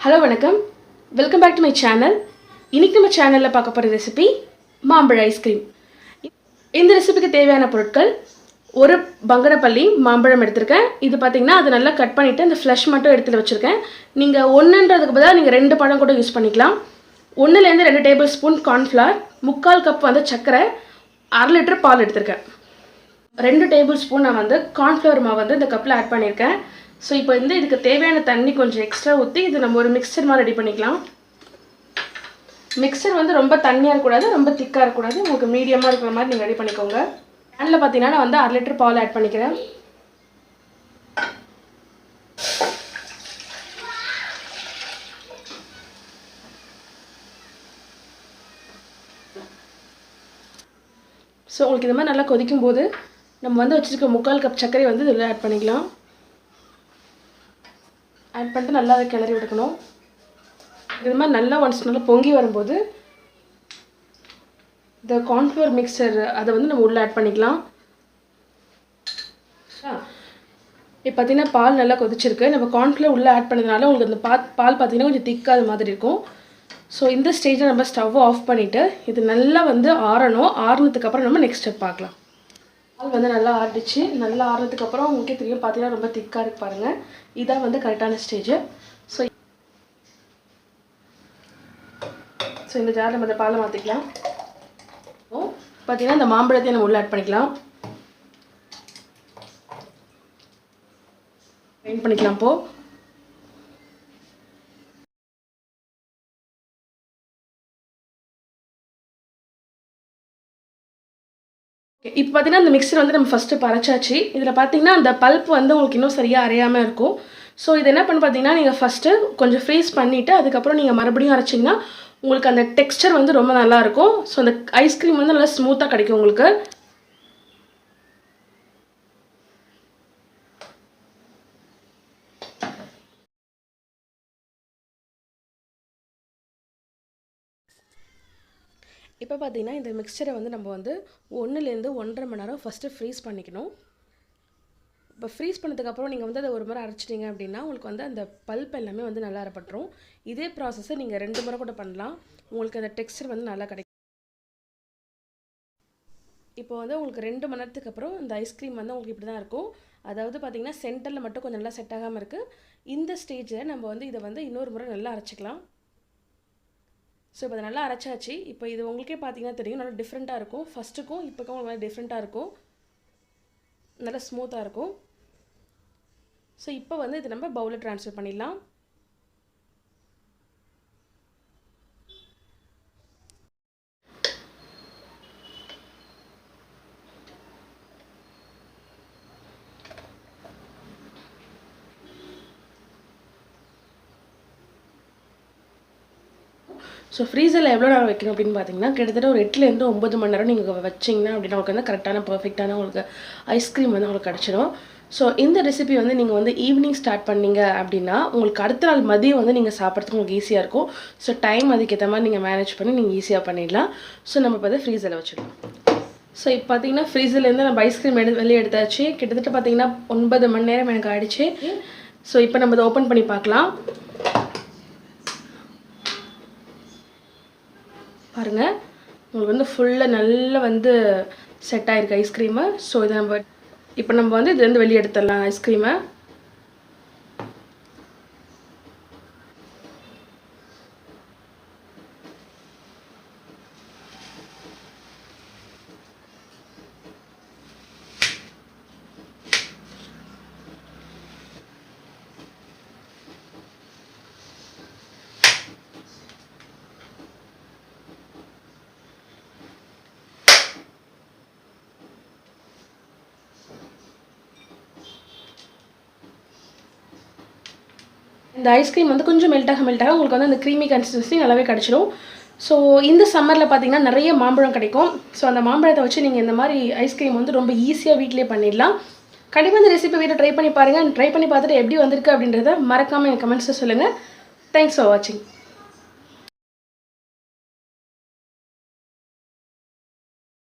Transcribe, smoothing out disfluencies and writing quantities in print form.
Hello வணக்கம், welcome back to my channel. இன்றைக்கி நம்ம சேனலில் பார்க்க போகிற ரெசிபி மாம்பழ ஐஸ்கிரீம். இந்த ரெசிபிக்கு தேவையான பொருட்கள்: ஒரு பங்கனப்பள்ளி மாம்பழம் எடுத்திருக்கேன். இது பார்த்திங்கன்னா அது நல்லா கட் பண்ணிவிட்டு அந்த ஃப்ளஷ் மட்டும் எடுத்துகிட்டு வச்சுருக்கேன். நீங்கள் ஒன்றுன்றதுக்கு பதிலாக நீங்கள் 2 பழம் கூட யூஸ் பண்ணிக்கலாம். 1லேருந்து 2 டேபிள் ஸ்பூன் கார்ன்ஃப்ளவர், 3/4 கப் வந்து சர்க்கரை, 1/2 லிட்டர் பால் எடுத்திருக்கேன். 2 டேபிள் ஸ்பூன் நான் வந்து கார்ன்ஃப்ளவர் மாவு வந்து இந்த கப்பில் ஆட் பண்ணியிருக்கேன். ஸோ இப்போ வந்து இதுக்கு தேவையான தண்ணி கொஞ்சம் எக்ஸ்ட்ரா ஊற்றி இது நம்ம ஒரு மிக்சர் மாதிரி ரெடி பண்ணிக்கலாம். மிக்சர் வந்து ரொம்ப தண்ணியாக இருக்கக்கூடாது, ரொம்ப திக்காக இருக்கக்கூடாது, உங்களுக்கு மீடியமாக இருக்கிற மாதிரி நீங்கள் ரெடி பண்ணிக்கோங்க. பேனில் பார்த்தீங்கன்னா நான் வந்து 1/2 லிட்டர் பால் ஆட் பண்ணிக்கிறேன். ஸோ உங்களுக்கு இந்த மாதிரி நல்லா கொதிக்கும் போது நம்ம வந்து வச்சுருக்க 3/4 கப் சர்க்கரை வந்து இதில் ஆட் பண்ணிக்கலாம். ஆட் பண்ணிட்டு நல்லா அதை கிளறி விட்டுக்கணும். இது மாதிரி நல்லா நல்லா பொங்கி வரும்போது இந்த கார்ன்ஃப்ளவர் மிக்சர் அதை வந்து நம்ம உள்ளே ஆட் பண்ணிக்கலாம். இப்போ பார்த்தீங்கன்னா பால் நல்லா கொதிச்சிருக்கு. நம்ம கார்ன்ஃப்ளவர் உள்ளே ஆட் பண்ணதுனால உங்களுக்கு அந்த பால் பார்த்தீங்கன்னா கொஞ்சம் திக்காக அது மாதிரி இருக்கும். ஸோ இந்த ஸ்டேஜில் நம்ம ஸ்டவ்வை ஆஃப் பண்ணிவிட்டு இது நல்லா வந்து ஆறணும். ஆறுனதுக்கப்புறம் நம்ம நெக்ஸ்ட் ஸ்டெப் பார்க்கலாம். பால் வந்து நல்லா ஆறிடுச்சு. நல்லா ஆறுனதுக்கப்புறம் உங்களுக்கே தெரியும், பார்த்தீங்கன்னா ரொம்ப திக்காக இருக்கு பாருங்கள். இதான் வந்து கரெக்டான ஸ்டேஜு. ஸோ இந்த ஜாரில் நம்ம இந்த பாலை மாற்றிக்கலாம். பார்த்தீங்கன்னா இந்த மாம்பழத்தையும் நம்ம உள்ளே ஆட் பண்ணிக்கலாம். கிரைண்ட் பண்ணிக்கலாம். இப்போது இப்போ பார்த்தீங்கன்னா அந்த மிக்சர் வந்து நம்ம ஃபஸ்ட்டு அரைச்சாச்சு. இதில் பார்த்தீங்கன்னா அந்த பல்ப் வந்து உங்களுக்கு இன்னும் சரியாக அரையாமல் இருக்கும். ஸோ இது என்ன பண்ணு பார்த்தீங்கன்னா நீங்கள் ஃபஸ்ட்டு கொஞ்சம் ஃப்ரீஸ் பண்ணிவிட்டு அதுக்கப்புறம் நீங்கள் மறுபடியும் அரைச்சிங்கன்னா உங்களுக்கு அந்த டெக்ஸ்சர் வந்து ரொம்ப நல்லாயிருக்கும். ஸோ அந்த ஐஸ்கிரீம் வந்து நல்லா ஸ்மூத்தாக கிடைக்கும் உங்களுக்கு. இப்போ பார்த்தீங்கன்னா இந்த மிக்சரை வந்து நம்ம வந்து 1லேருந்து 1.5 மணி நேரம் ஃபஸ்ட்டு ஃப்ரீஸ் பண்ணிக்கணும். இப்போ ஃப்ரீஸ் பண்ணதுக்கப்புறம் நீங்கள் வந்து அதை ஒரு முறை அரைச்சிட்டிங்க அப்படின்னா உங்களுக்கு வந்து அந்த பல்ப் எல்லாமே வந்து நல்லா அரைப்பட்டுரும். இதே ப்ராசஸை நீங்கள் 2 முறை கூட பண்ணலாம். உங்களுக்கு அந்த டெக்ஸ்சர் வந்து நல்லா கிடைக்கும். இப்போ வந்து உங்களுக்கு 2 மணி நேரத்துக்கு அப்புறம் இந்த ஐஸ்கிரீம் வந்து உங்களுக்கு இப்படி தான் இருக்கும். அதாவது பார்த்தீங்கன்னா சென்டரில் மட்டும் கொஞ்சம் நல்லா செட் ஆகாமல் இருக்குது. இந்த ஸ்டேஜில் நம்ம வந்து இதை வந்து இன்னொரு முறை நல்லா அரைச்சிக்கலாம். ஸோ இப்போ அதை நல்லா அரைச்சாச்சு. இப்போ இது உங்களுக்கே பார்த்தீங்கன்னா தெரியும், நல்லா டிஃப்ரெண்ட்டாக இருக்கும். ஃபஸ்ட்டுக்கும் இப்போக்கும் நல்லா டிஃப்ரெண்ட்டாக இருக்கும், நல்லா ஸ்மூத்தாக இருக்கும். ஸோ இப்போ வந்து இது நம்ம பவுலில் ட்ரான்ஸ்ஃபர் பண்ணிடலாம். ஸோ ஃப்ரீசரில் எவ்வளோ நேரம் வைக்கணும் அப்படின்னு பார்த்தீங்கன்னா கிட்டத்தட்ட ஒரு 8லேருந்து 9 மணி நேரம் நீங்கள் வச்சிங்கன்னா அப்படின்னா உங்களுக்கு வந்து கரெக்டான பர்ஃபெக்டான உங்களுக்கு ஐஸ்கிரீம் வந்து உங்களுக்கு கிடச்சிடும். ஸோ இந்த ரெசிபி வந்து நீங்கள் வந்து ஈவினிங் ஸ்டார்ட் பண்ணிங்க அப்படின்னா உங்களுக்கு அடுத்த நாள் மதியம் வந்து நீங்கள் சாப்பிட்றதுக்கு உங்களுக்கு ஈஸியாக இருக்கும். ஸோ டைம் அதுக்கேற்ற மாதிரி நீங்கள் மேனேஜ் பண்ணி நீங்கள் ஈஸியாக பண்ணிடலாம். ஸோ நம்ம இப்போ ஃப்ரீசரில் வச்சிடலாம். ஸோ இப்போ பார்த்தீங்கன்னா ஃப்ரீசர்லேருந்து நம்ம ஐஸ்கிரீம் வெளியே எடுத்தாச்சு. கிட்டத்தட்ட பார்த்தீங்கன்னா 9 மணி நேரம் எனக்கு ஆகிடுச்சு. ஸோ இப்போ நம்ம இதை ஓப்பன் பண்ணி பார்க்கலாம். பாருங்கள், உங்களுக்கு வந்து ஃபுல்லாக நல்லா வந்து செட் ஆகிருக்கு ஐஸ்கிரீமு. ஸோ இதை இப்போ நம்ம வந்து இதுலேருந்து வெளியே எடுத்துடலாம் ஐஸ்கிரீமை. இந்த ஐஸ்கிரீம் வந்து கொஞ்சம் மெல்ட்டாக உங்களுக்கு வந்து அந்த க்ரீமி கன்சிஸ்டன்சி நல்லாவே கிடச்சிடும். ஸோ இந்த சம்மரில் பார்த்தீங்கன்னா நிறைய மாம்பழம் கிடைக்கும். ஸோ அந்த மாம்பழத்தை வச்சு நீங்கள் இந்த மாதிரி ஐஸ்கிரீம் வந்து ரொம்ப ஈஸியாக வீட்டிலே பண்ணிடலாம். கண்டிப்பாக இந்த ரெசிபி வீட்டில் ட்ரை பண்ணி பாருங்கள். ட்ரை பண்ணி பார்த்துட்டு எப்படி வந்திருக்கு அப்படின்றத மறக்காமல் எனக்கு கமெண்ட்ஸில் சொல்லுங்கள். தேங்க்ஸ் ஃபார் வாட்சிங்.